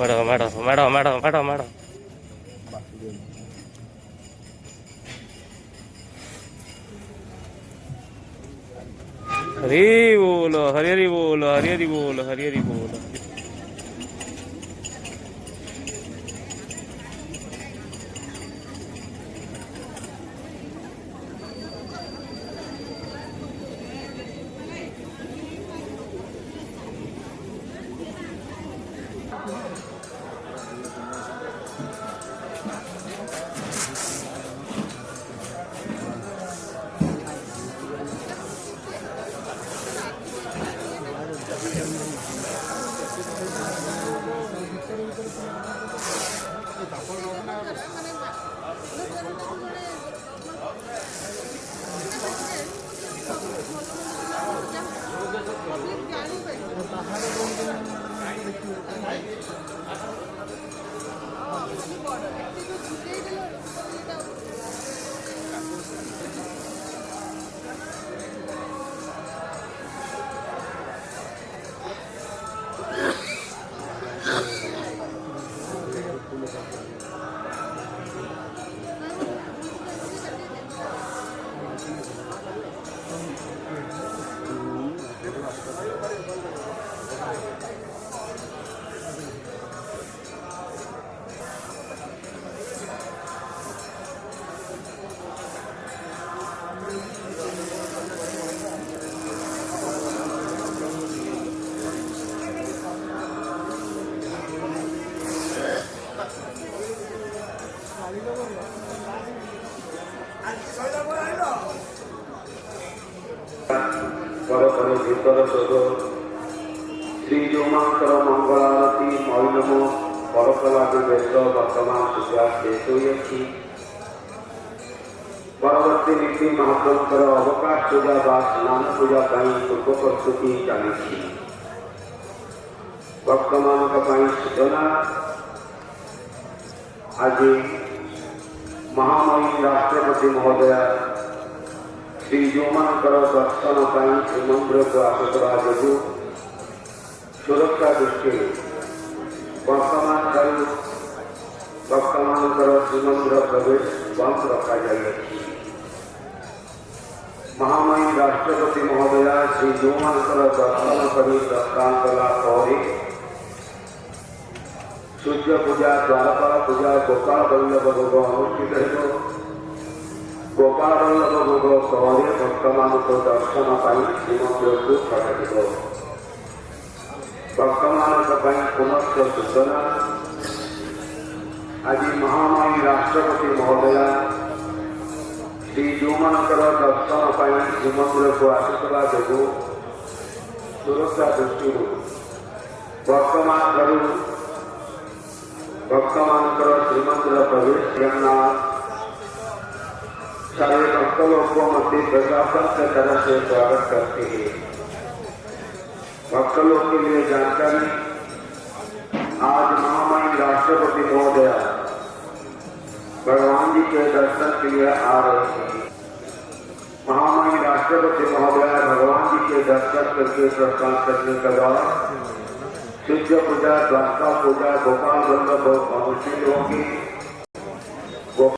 मारो मारो मारो मारो मारो मारो हरी बोलो हरी हरी बोलो हरी हरी बोलो हरी हरी बोलो। श्रीजोमांतर मंगलारती मौलमो परकलादि बेद वर्तमान पूजा शेष होइछि। परवर्ती नीति महाप्रभुकर अवकाश पूजा बा स्नान पूजा पूर्व प्रस्तुति चली। वर्तमान सूचना आज महामहिम राष्ट्रपति महोदय श्रीजोमांकर दर्शन श्रीमंदिर को आसुवा जो सुरक्षा दृष्टि वर्तमान श्रीमंदिर प्रवेश बंद रखा जाए। महामहिम राष्ट्रपति महोदय श्रीजोमांकर दर्शन कर प्रस्थान कला सूर्य पूजा द्वारपाल पूजा गोपाल वल्लभ भोग अनुष्ठित हो। गोपाल वल्लभ भोग पर वर्तमान को दर्शन श्रीमंदिर को छाड़ वर्तमान पुनश्च सूचना आज महामहिम राष्ट्रपति महोदय श्रीजोमांकर दर्शन श्रीमंदिर को आसुवा जो सुरक्षा दृष्टि वर्तमान श्रीमंदिर प्रवेश सारे भक्तों को मध्य प्रशासन से तरह से स्वागत करते हैं। भक्तों के लिए जानकारी आज महामहिम राष्ट्रपति महोदय भगवान जी के दर्शन के लिए आ रहे हैं। महामहिम राष्ट्रपति महोदय भगवान जी के दर्शन करके प्रस्थान करने के बाद सूर्य पूजा द्वारका पूजा गोपाल वल्लभ अनुष्ठित होगी।